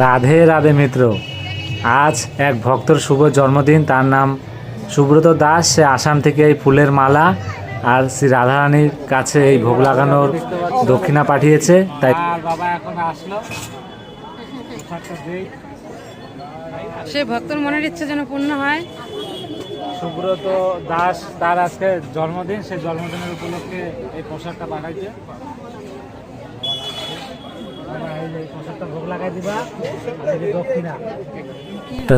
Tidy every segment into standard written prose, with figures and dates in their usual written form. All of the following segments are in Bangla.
রাধে রাধে মিত্র, আজ এক ভক্তর শুভ জন্মদিন। তার নাম সুব্রত দাস। সে আসাম থেকে এই ফুলের মালা আর শ্রী রাধারানীর কাছে এই ভোগ লাগানোর দক্ষিণা পাঠিয়েছে। তাই বাবা এখন আসলো, সে ভক্তর মনের ইচ্ছা যেন পূর্ণ হয়। সুব্রত দাস, তার আজকে জন্মদিন। সেই জন্মদিনের উপলক্ষে এই পোশাকটা পাঠাইছে।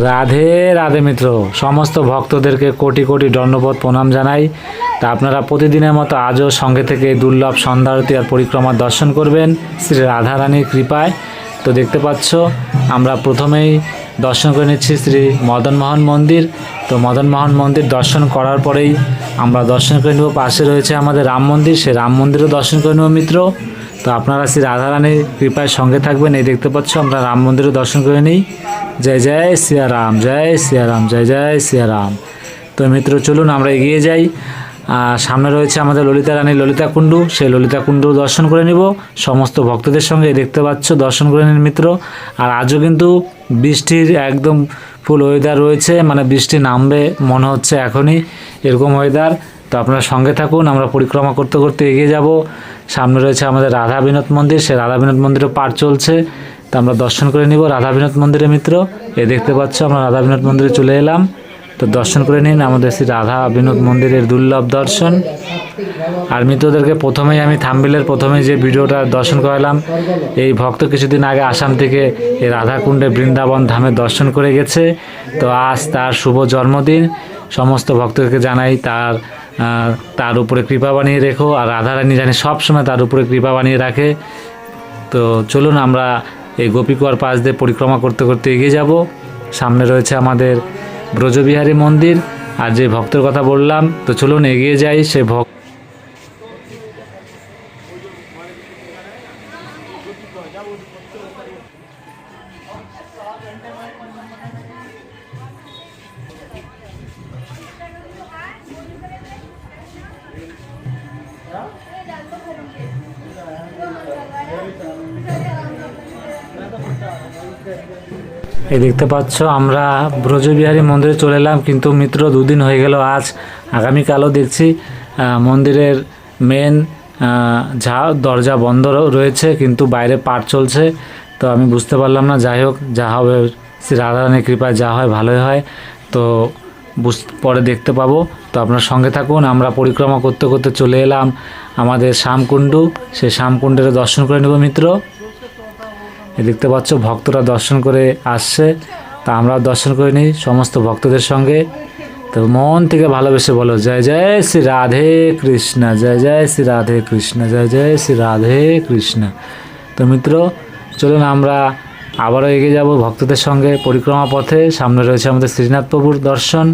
রাধে রাধে মিত্র, সমস্ত ভক্তদেরকে কোটি কোটি দণ্ডবোধ প্রণাম জানাই। তা আপনারা প্রতিদিনের মতো আজও সঙ্গে থেকে দুর্লভ সন্ধ্যা আরতি আর পরিক্রমা দর্শন করবেন শ্রী রাধারানীর কৃপায়। তো দেখতে পাচ্ছ, আমরা প্রথমেই দর্শন করে নিচ্ছি শ্রী মদনমোহন মন্দির। তো মদনমোহন মন্দির দর্শন করার পরেই আমরা দর্শন করে নেব, পাশে রয়েছে আমাদের রাম মন্দির, সেই রাম মন্দিরও দর্শন করে নেব মিত্র। তো আপনারা শ্রী রাধারানীর কৃপায় সঙ্গে থাকবেন। এই দেখতে পাচ্ছ, আমরা রাম মন্দিরও দর্শন করে নিই। জয় জয় সিয়া রাম, জয় সিয়া রাম, জয় জয় সিয়া রাম। তো মিত্র চলুন আমরা এগিয়ে যাই। সামনে রয়েছে আমাদের ললিতা রানী ললিতা কুণ্ডু, সেই ললিতা কুণ্ডু দর্শন করে নিব সমস্ত ভক্তদের সঙ্গে। দেখতে পাচ্ছ, দর্শন করে নিন মিত্র। আর আজও কিন্তু বৃষ্টির একদম ফুল ওয়েদার রয়েছে, মানে বৃষ্টি নামবে মনে হচ্ছে এখনই, এরকম ওয়েদার। তো আপনারা সঙ্গে থাকুন, আমরা পরিক্রমা করতে করতে এগিয়ে যাব। সামনে রয়েছে আমাদের রাধা বিনোদ মন্দির, সেই রাধা বিনোদ মন্দিরও পাঠ চলছে। তো আমরা দর্শন করে নিব রাধা বিনোদ মন্দিরে মিত্র। এই দেখতে পাচ্ছ, আমরা রাধা বিনোদ মন্দিরে চলে এলাম। তো দর্শন করে নিন আমাদের শ্রী রাধা বিনোদ মন্দিরের দুর্লভ দর্শন। আর মিত্রদেরকে প্রথমেই আমি থাম্বনেলের প্রথমেই যে ভিডিওটা দর্শন করালাম, এই ভক্ত কিছুদিন আগে আসাম থেকে এই রাধাকুণ্ডে বৃন্দাবন ধামে দর্শন করে গেছে। তো আজ তার শুভ জন্মদিন। সমস্ত ভক্তদেরকে জানাই তার উপরে কৃপা বানিয়ে রেখো। আর রাধারানী জানি সবসময় তার উপরে কৃপা বানিয়ে রাখে। তো চলুন আমরা এই গোপীকুয়ার পাশ দিয়ে পরিক্রমা করতে করতে এগিয়ে যাব। সামনে রয়েছে আমাদের ব্রজবিহারী মন্দির। আর যে ভক্তের কথা বললাম, তো চলুন এগিয়ে যাই। সে ভক্ত এই দেখতে পাচ্ছ, আমরা ব্রজবিহারী মন্দিরে চলে এলাম। কিন্তু মিত্র দুদিন হয়ে গেল, আজ আগামীকালও দেখছি মন্দিরের মেন দরজা বন্ধ রয়েছে, কিন্তু বাইরে পাঠ চলছে। তো আমি বুঝতে পারলাম না। যাই হোক, যা হবে শ্রী রাধারানীর কৃপায় যা হয় ভালোই হয়। তো পরে দেখতে পাবো। তো আপনার সঙ্গে থাকুন। আমরা পরিক্রমা করতে করতে চলে এলাম আমাদের শ্যামকুণ্ডু, সেই শ্যামকুণ্ডের দর্শন করে নেব মিত্র। দেখতে পাচ্ছ, ভক্তরা দর্শন করে আসছে। তা আমরাও দর্শন করে নিই সমস্ত ভক্তদের সঙ্গে। তো মন থেকে ভালোবেসে বলো, জয় জয় শ্রী রাধে কৃষ্ণ, জয় জয় শ্রী রাধে কৃষ্ণ, জয় জয় শ্রী রাধে কৃষ্ণ। তো মিত্র চলুন আমরা আবারও এগিয়ে যাব ভক্তদের সঙ্গে পরিক্রমা পথে। সামনে রয়েছে আমাদের শ্রীনাথ প্রভুর দর্শন।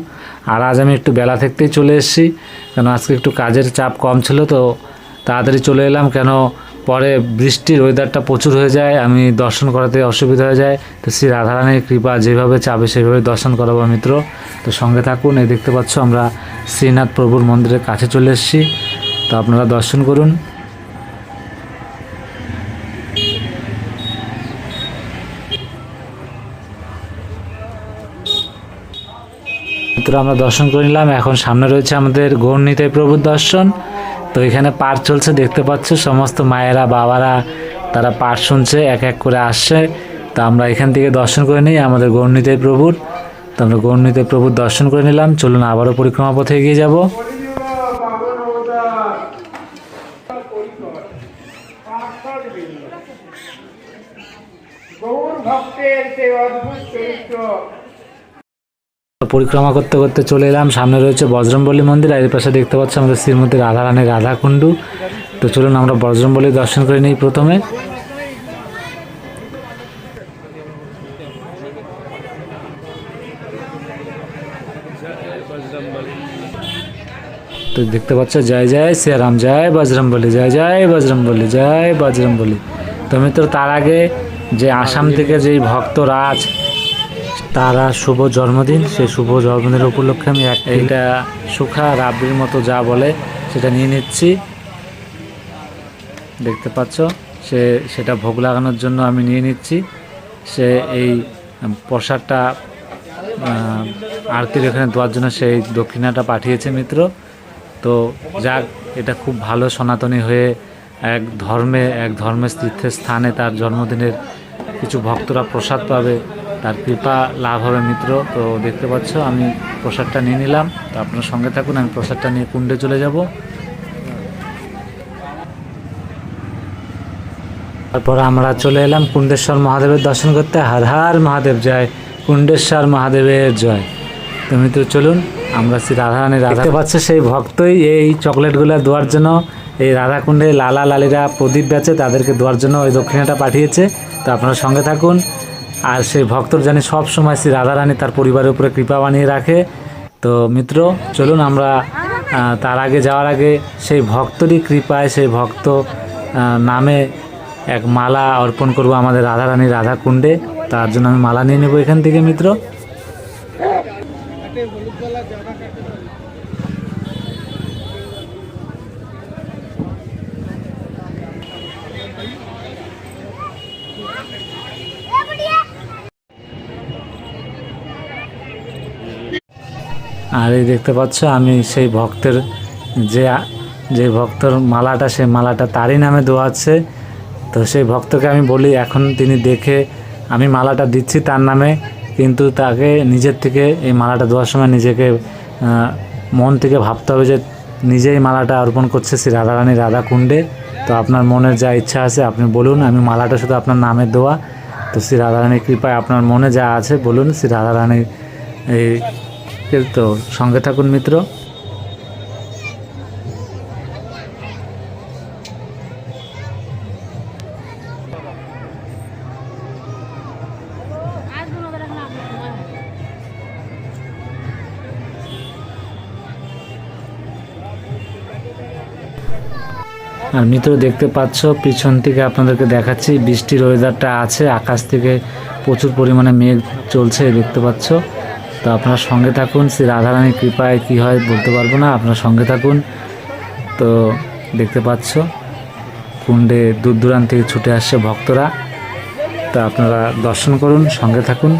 আর আজ আমি একটু বেলা থাকতেই চলে এসেছি, কেন আজকে একটু কাজের চাপ কম ছিল। তো তাড়াতাড়ি চলে এলাম, কেন পরে বৃষ্টির ওয়েদারটা প্রচুর হয়ে যায়, আমি দর্শন করাতে অসুবিধা হয়ে যায়। তো শ্রী রাধারানীর কৃপা যেভাবে চাবে সেভাবে দর্শন করাবো মিত্র। তো সঙ্গে থাকুন। এই দেখতে পাচ্ছ, আমরা শ্রীনাথ প্রভুর মন্দিরের কাছে চলে এসেছি। তো আপনারা দর্শন করুন। মিত্র আমরা দর্শন করে নিলাম। এখন সামনে রয়েছে আমাদের গৌরনিতাই প্রভুর দর্শন। তো এখানে পাঠ চলছে, দেখতে পাচ্ছ সমস্ত মায়েরা বাবারা তারা পাঠ শুনছে, এক এক করে আসছে। তো আমরা এখান থেকে দর্শন করে নিই আমাদের গৌরনিতাই প্রভুর। তো আমরা গৌরনিতাই প্রভুর দর্শন করে নিলাম। চলুন আবারও পরিক্রমা পথে এগিয়ে যাব। পরিক্রমা করতে করতে চলে এলাম, সামনে রয়েছে বজরংবলী মন্দির। আর এর পাশে দেখতে পাচ্ছি আমাদের শ্রীমতী রাধারানীর রাধাকুণ্ডু। তো চলুন আমরা বজরংবলী দর্শন করে নিই প্রথমে। তো দেখতে পাচ্ছ, জয় জয় শ্রী রাম, জয় বজরংবলী, জয় জয় বজরংবলী, জয় বজরংবলী। তো মিত্র তার আগে যে আসাম থেকে যেই ভক্তরাজ তারা শুভ জন্মদিন, সেই শুভ জন্মদিনের উপলক্ষে আমি এইটা সুখা রাবড়ির মতো যা বলে সেটা নিয়ে নিচ্ছি। দেখতে পাচ্ছ, সেটা ভোগ লাগানোর জন্য আমি নিয়ে নিচ্ছি। সে এই প্রসাদটা আরতির এখানে দেওয়ার জন্য সেই দক্ষিণাটা পাঠিয়েছে মিত্র। তো যাক, এটা খুব ভালো সনাতনী হয়ে এক ধর্মের তীর্থস্থানে তার জন্মদিনের কিছু ভক্তরা প্রসাদ পাবে, তার কৃপা লাভ হবে মিত্র। তো দেখতে পাচ্ছ আমি প্রসাদটা নিয়ে নিলাম। তো আপনার সঙ্গে থাকুন, আমি প্রসাদটা নিয়ে কুণ্ডে চলে যাব। তারপর আমরা চলে এলাম কুণ্ডেশ্বর মহাদেবের দর্শন করতে। হর হর মহাদেব জয়, কুণ্ডেশ্বর মহাদেবের জয়। তো মিত্র চলুন, আমরা শ্রী রাধারানী দেখতে পাচ্ছি সেই ভক্তই এই চকলেটগুলো দেওয়ার জন্য এই রাধাকুণ্ডে লালা লালিরা প্রদীপ বেচে তাদেরকে দেওয়ার জন্য ওই দক্ষিণাটা পাঠিয়েছে। তো আপনারা সঙ্গে থাকুন। আর সেই ভক্তর জানি সব সময় শ্রী রাধারানী তার পরিবারের উপরে কৃপা বানিয়ে রাখে। তো মিত্র চলুন, আমরা তার আগে যাওয়ার আগে সেই ভক্তরই কৃপায় সেই ভক্ত নামে এক মালা অর্পণ করব আমাদের রাধারানী রাধাকুণ্ডে। তার জন্য আমি মালা নিয়ে নেব এখান থেকে মিত্র। আর এই দেখতে পাচ্ছ আমি সেই ভক্তের যে ভক্তর মালাটা, সেই মালাটা তারই নামে দেওয়া আছে। তো সেই ভক্তকে আমি বলি, এখন তিনি দেখে আমি মালাটা দিচ্ছি তার নামে, কিন্তু তাকে নিজের থেকে এই মালাটা দেওয়ার সময় নিজেকে মন থেকে ভাবতে হবে যে নিজেই মালাটা অর্পণ করছে শ্রী রাধারানী রাধাকুণ্ডে। তো আপনার মনের যা ইচ্ছা আছে আপনি বলুন, আমি মালাটা শুধু আপনার নামে দেওয়া। তো শ্রী রাধারানীর কৃপায় আপনার মনে যা আছে বলুন, শ্রী রাধারানীর এই। তো সঙ্গে থাকুন মিত্র। আর মিত্র দেখতে পাচ্ছ পিছন থেকে আপনাদেরকে দেখাচ্ছি বৃষ্টির ওয়েদারটা আছে, আকাশ থেকে প্রচুর পরিমাণে মেঘ চলছে দেখতে পাচ্ছ। তো আপনার সঙ্গে থাকুন, শ্রী রাধারানীর কৃপায় কী হয় বলতে পারবো না, আপনার সঙ্গে থাকুন। তো দেখতে পাচ্ছ কুণ্ডে দূর দূরান্ত থেকে ছুটে আসছে ভক্তরা। তো আপনারা দর্শন করুন, সঙ্গে থাকুন।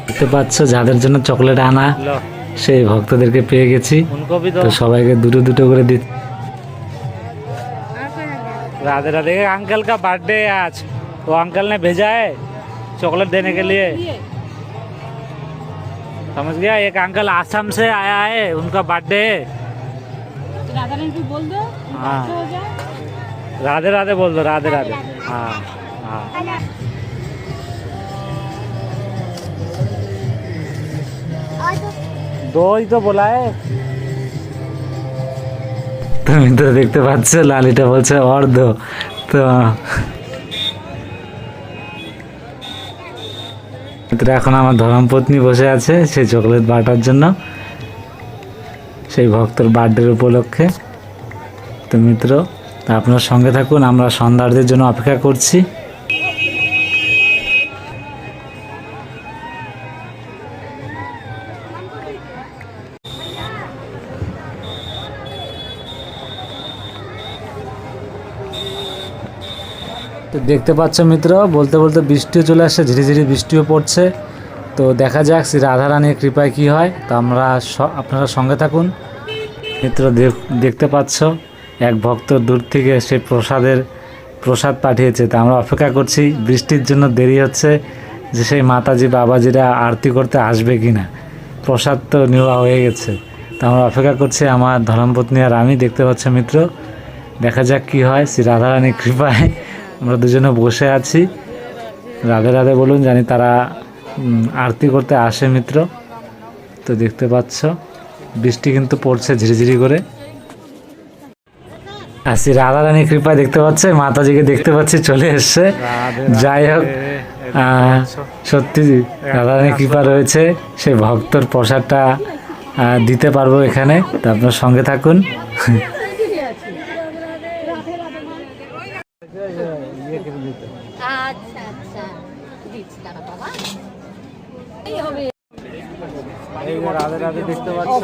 দেখতে পাচ্ছ যাদের জন্য চকলেট আনা সেই ভক্তদেরকে পেয়ে গেছি। তো সবাইকে দুটো দুটো করে দিচ্ছি। राधे राधे। अंकल का बर्थडे है आज, तो अंकल ने भेजा है चॉकलेट देने के लिए, समझ गया। एक अंकल आसाम से आया है, उनका बर्थडे है। हाँ, राधे राधे बोल दो, राधे राधे। हाँ हाँ, दो ही तो बोला है। তুমি তো দেখতে পাচ্ছ লালিটা বলছে অর্ধ। তো এখন আমার ধর্মপত্নী বসে আছে সেই চকলেট বাটার জন্য, সেই ভক্তর বার্থডের উপলক্ষে। তো মিত্র আপনার সঙ্গে থাকুন, আমরা সন্ধ্যার্থের জন্য অপেক্ষা করছি। তো দেখতে পাচ্ছ মিত্র, বলতে বলতে বৃষ্টিও চলে আসছে, ঝিরিঝিরি বৃষ্টিও পড়ছে। তো দেখা যাক শ্রী রাধারানীর কৃপায় কি হয়। তো আপনারা সঙ্গে থাকুন মিত্র। দেখতে পাচ্ছ এক ভক্ত দূর থেকে সেই প্রসাদ পাঠিয়েছে। তো আমরা অপেক্ষা করছি, বৃষ্টির জন্য দেরি হচ্ছে, যে সেই মাতাজি বাবাজিরা আরতি করতে আসবে কি না। প্রসাদ তো নেওয়া হয়ে গেছে, তো আমরা অপেক্ষা করছি আমার ধর্মপত্নী আর আমি। দেখতে পাচ্ছ মিত্র, দেখা যাক কি হয় শ্রী রাধারানীর কৃপায়। আমরা দুজনে বসে আছি, রাধে রাধে বলুন, জানি তারা আরতি করতে আসে মিত্র। তো দেখতে পাচ্ছ বৃষ্টি কিন্তু পড়ছে ঝিরিঝিরি করে। আর শ্রী রাধারানীর কৃপায় দেখতে পাচ্ছে মাতাজিকে দেখতে পাচ্ছি চলে এসছে। যাই হোক, সত্যি রাধারানীর কৃপা রয়েছে, সেই ভক্তর প্রসাদটা দিতে পারবো এখানে। তো আপনার সঙ্গে থাকুন। আচ্ছা আচ্ছা দিচ্ছি দাঁড়া বাবা এই হবে এই যে রাধে রাধে দেখতে পাচ্ছ,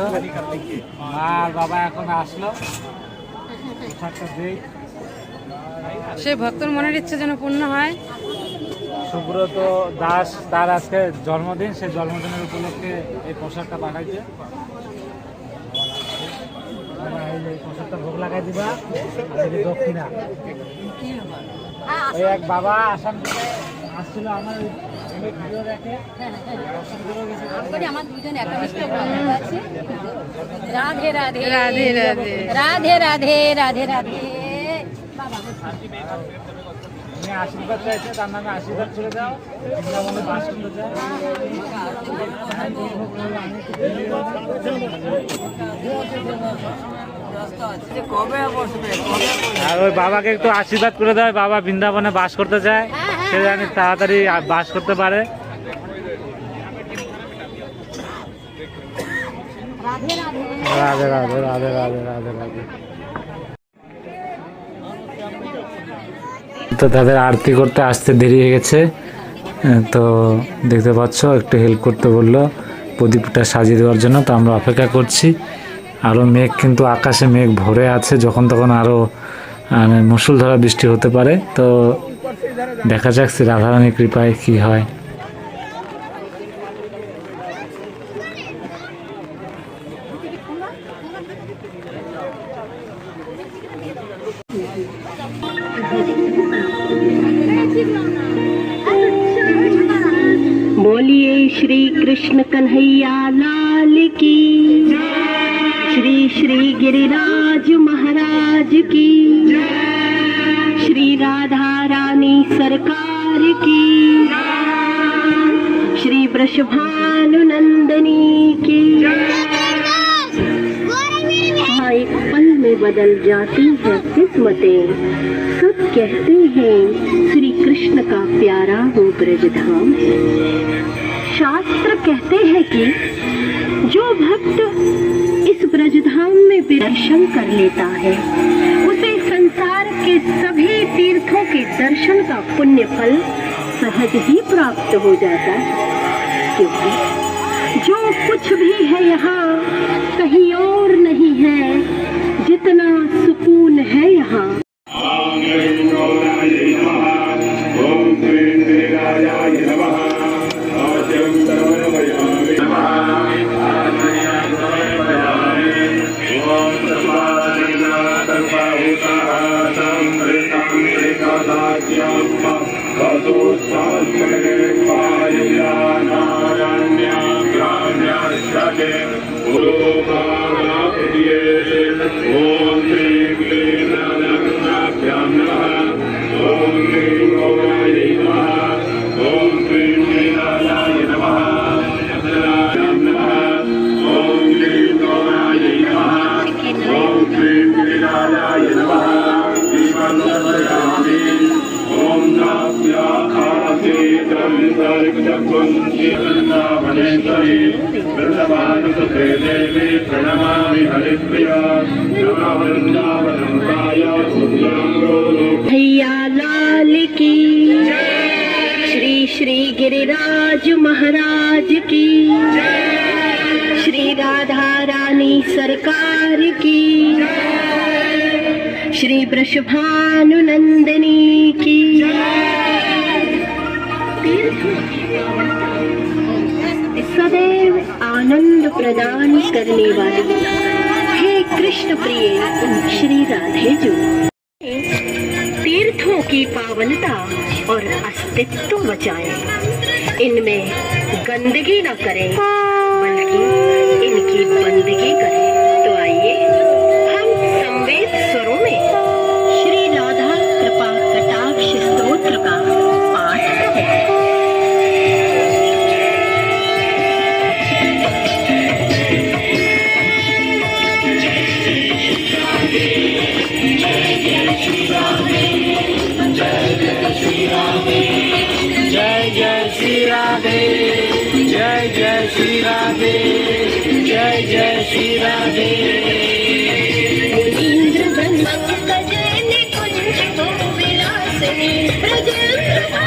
মা আর বাবা এখন আসলো, পোশাকটা দেই। সে ভক্তর মনের ইচ্ছে যেন পূর্ণ হয়। সুব্রত দাস, তার আজকে জন্মদিন, সেই জন্মদিনের উপলক্ষে এই পোশাকটা পাঠাইছে। এই যে পোশাকটা ভোগ লাগাই দিবা, আর এই যে দক্ষিণা। ওই এক বাবা আসাম থেকে আসছিল, আমার ভিডিও দেখে আমার দুজন একাদশটা ব্রাহ্মণ আছে। রাধে রাধে রাধে রাধে। রাধে রাধে রাধে রাধে বাবা উনি আশীর্বাদ চাইছে, তার নামে আশীর্বাদ ছেড়ে দাও, বৃন্দাবনে বাস করতে চায়। আর ওই বাবাকে একটু আশীর্বাদ করে দেয়, বাবা বৃন্দাবনে বাস করতে চায়, সে জানি তাড়াতাড়ি বাস করতে পারে। রাধে রাধে রাধে রাধে রাধে রাধে রাধে রাধে। তো তাদের আরতি করতে আসতে দেরি হয়ে গেছে, তো দেখতে পাচ্ছ একটু হেল্প করতে বললো প্রদীপটা সাজিয়ে দেওয়ার জন্য। তো আমরা অপেক্ষা করছি। আরও মেঘ, কিন্তু আকাশে মেঘ ভরে আছে, যখন তখন আরও মুষলধারা বৃষ্টি হতে পারে। তো দেখা যাক শ্রী রাধারানীর কৃপায় কী হয়। बोलिए श्री कृष्ण कन्हैया लाल की, श्री श्री गिरिराज महाराज की, श्री राधा रानी सरकार की, श्री वृषभानुनंदनी की। हाँ, एक पल में बदल जाती है किस्मतें, सब कहते हैं श्री कृष्ण का प्यारा वो ब्रजधाम है। शास्त्र कहते हैं कि जो भक्त इस ब्रजधाम में दर्शन कर लेता है, उसे संसार के सभी तीर्थों के दर्शन का पुण्य फल सहज ही प्राप्त हो जाता है। क्योंकि जो कुछ भी है यहाँ कहीं और नहीं है, जितना सुकून है यहाँ। भैया लाल की, श्री श्री गिरिराज महाराज की, श्री राधा रानी सरकार की, श्री वृषभानुनंदनी की। सदैव आनंद प्रदान करने वाली हे कृष्ण प्रिय श्री राधे जो तीर्थों की पावनता और अस्तित्व बचाएं, इनमें गंदगी न करें बल्कि इनकी बंदगी करें। तो आइए हम संवेद स्वरों में श्री राधा कृपा कटाक्ष स्तोत्र का पाठ करें। जय जय श्री राधे, जय जय श्री राधे, जय जय श्री राधे। मुनीन्द्र ब्रह्म सजने कुंज को विलासनी ब्रजेंद्र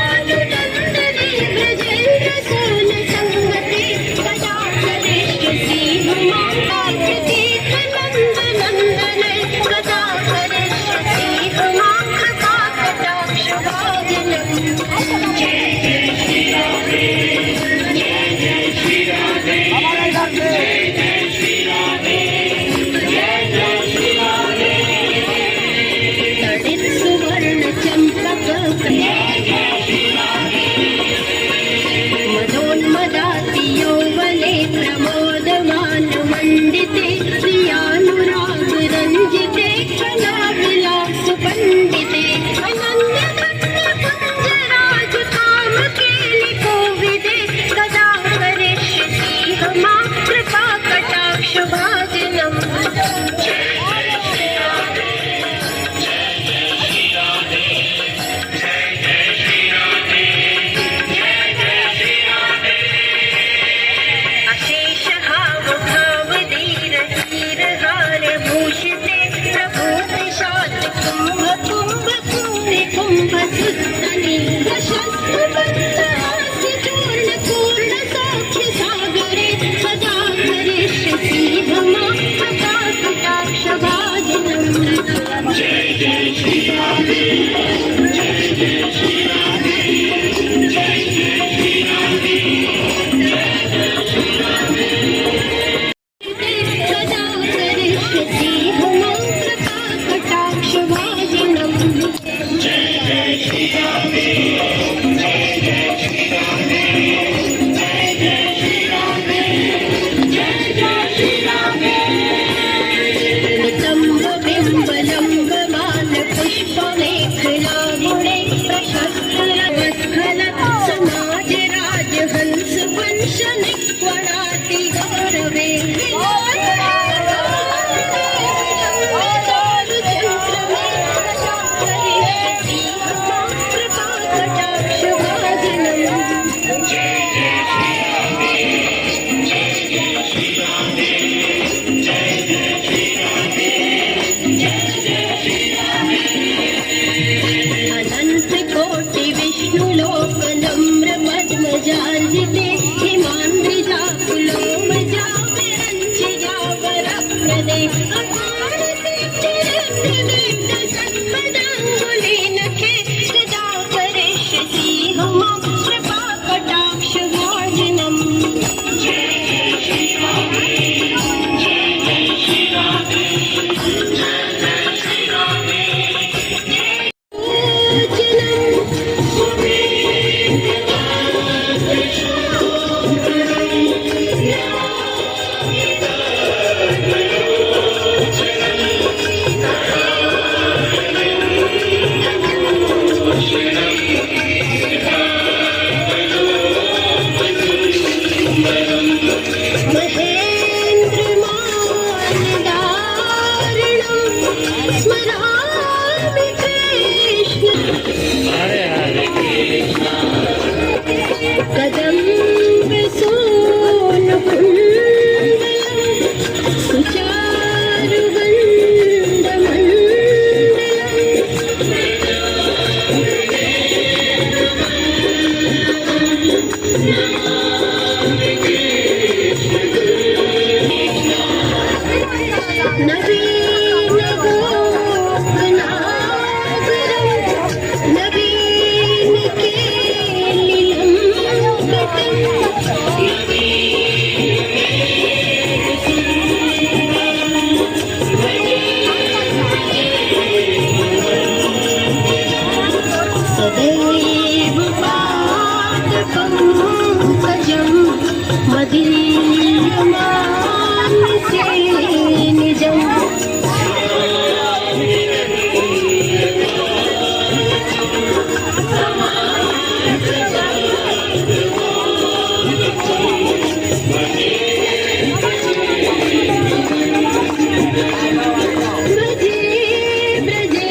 अनंत कोटि विष्णु लोक नम्र पद्मजार्जिते हिमांद्रि जाकुलोम जापरंजिजा वरप्रदे अपार तीर्थरत्न सत्पदांगुली नखे सदा करिष्यसि मम कृपा कटाक्ष भाजनम् स्मरामि कृष्ण कदम्ब सोनकुण्डलं सुचारुगन्धमण्डलम् नवीन गोपनागरं नवीन सदैव पादपङ्कजं मदीयमानसे निजम् ब्रजे ब्रजे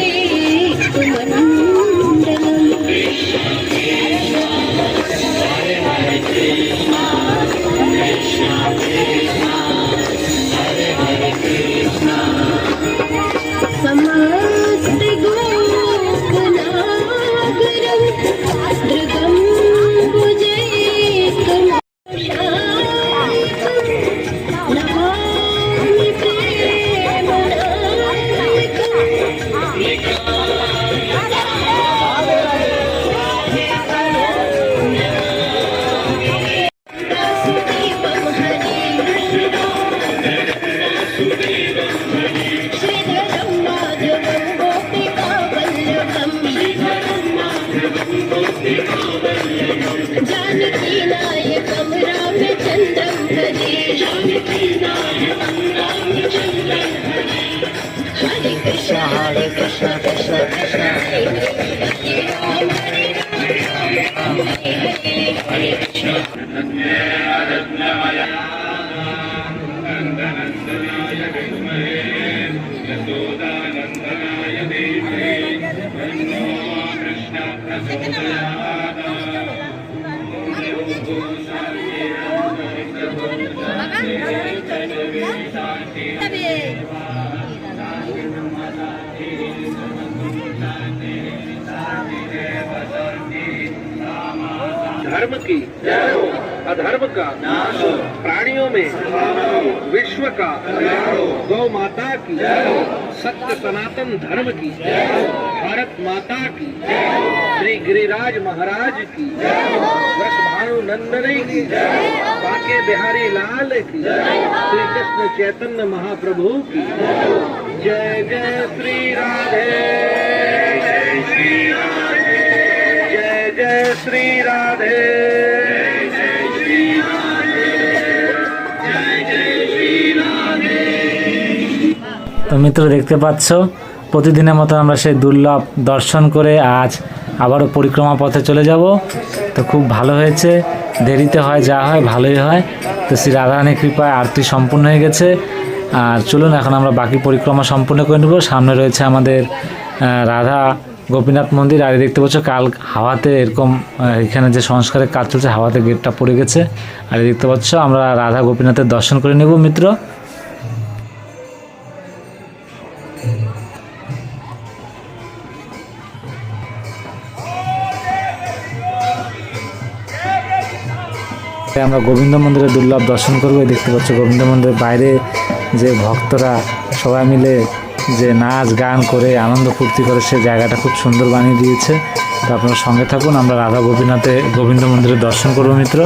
समस्त गोपनागरं दृगं भुजैकमोषाकं नमामि वासुदेवं श्रीधरं माधवं गोपिकावल्लभं जानकीनायकं रामचन्द्रं भजे हरे कृष्ण कृष्ण कृष्ण हरे राम हरे कृष्ण Está bien. धर्म की अधर्म का प्राणियों में विश्व का गौ माता की सत्य सनातन धर्म की भारत माता की श्री गिरिराज महाराज की वृषभानु नंदनी की बांके बिहारी लाल की श्री कृष्ण चैतन्य महाप्रभु की जय जय श्री राधे जय श्री राधे जय जय श्री राधे जय श्री राधे जय जय श्री राधे। তো মিত্র দেখতে পাচ্ছ প্রতিদিনের মতো আমরা সেই দুর্লভ দর্শন করে আজ আবারও পরিক্রমা পথে চলে যাব। তো খুব ভালো হয়েছে, দেরিতে হয় যা হয় ভালোই হয়। তো শ্রী রাধারানীর কৃপায় আরতি সম্পূর্ণ হয়ে গেছে। আর চলুন এখন আমরা বাকি পরিক্রমা সম্পূর্ণ করে নেব। সামনে রয়েছে আমাদের রাধা গোপীনাথ মন্দির। আর দেখতে পাচ্ছ কাল হাওয়াতে এরকম এখানে যে সংস্কারের কাজ চলছে, হাওয়াতে গেটটা পড়ে গেছে। আর দেখতে পাচ্ছ আমরা রাধা গোপীনাথের দর্শন করে নেব মিত্র। আমরা গোবিন্দ মন্দিরে দুর্লভ দর্শন করবো। দেখতে পাচ্ছ গোবিন্দ মন্দিরের বাইরে যে ভক্তরা সবাই মিলে যে নাচ গান করে আনন্দ ফুর্তি করে, সে জায়গাটা খুব সুন্দর বানিয়ে দিয়েছে। তো আপনারা সঙ্গে থাকুন, আমরা রাধা গোপীনাথে গোবিন্দ মন্দিরে দর্শন করবো মিত্র।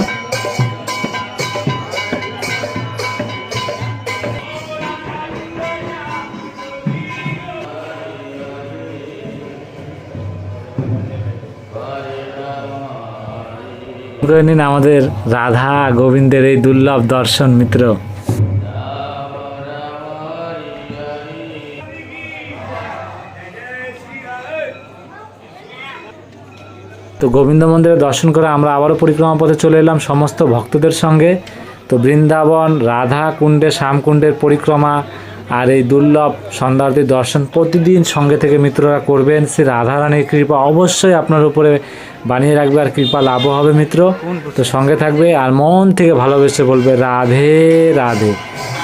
করে নিন আমাদের রাধা গোবিন্দের এই দুর্লভ দর্শন মিত্র। তো গোবিন্দ মন্দিরে দর্শন করে আমরা আবারও পরিক্রমা পথে চলে এলাম সমস্ত ভক্তদের সঙ্গে। তো বৃন্দাবন রাধা কুণ্ডে শ্যামকুণ্ডের পরিক্রমা আর এই দুর্লভ সন্ধ্যারতির দর্শন প্রতিদিন সঙ্গে থেকে মিত্ররা করবেন। শ্রী রাধারানীর কৃপা অবশ্যই আপনার উপরে বানিয়ে রাখবে আর কৃপা লাভও হবে মিত্র। তো সঙ্গে থাকবে আর মন থেকে ভালোবেসে বলবে রাধে রাধে।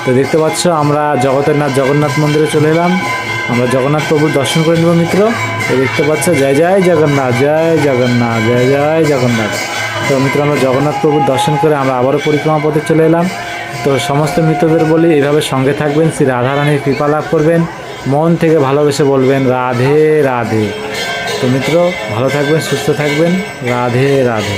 তো দেখতে পাচ্ছ আমরা জগতের নাথ জগন্নাথ মন্দিরে চলে এলাম। আমরা জগন্নাথ প্রভুর দর্শন করে নেব মিত্র। তো দেখতে পাচ্ছ জয় জয় জগন্নাথ জয় জগন্নাথ জয় জয় জগন্নাথ। তো মিত্র আমরা জগন্নাথ প্রভুর দর্শন করে আমরা আবারও পরিক্রমা পথে চলে এলাম। তো সমস্ত মিত্রদের বলি এইভাবে সঙ্গে থাকবেন, শ্রী রাধারানীর কৃপা লাভ করবেন, মন থেকে ভালোবেসে বলবেন রাধে রাধে। তো মিত্র ভালো থাকবেন, সুস্থ থাকবেন, রাধে রাধে।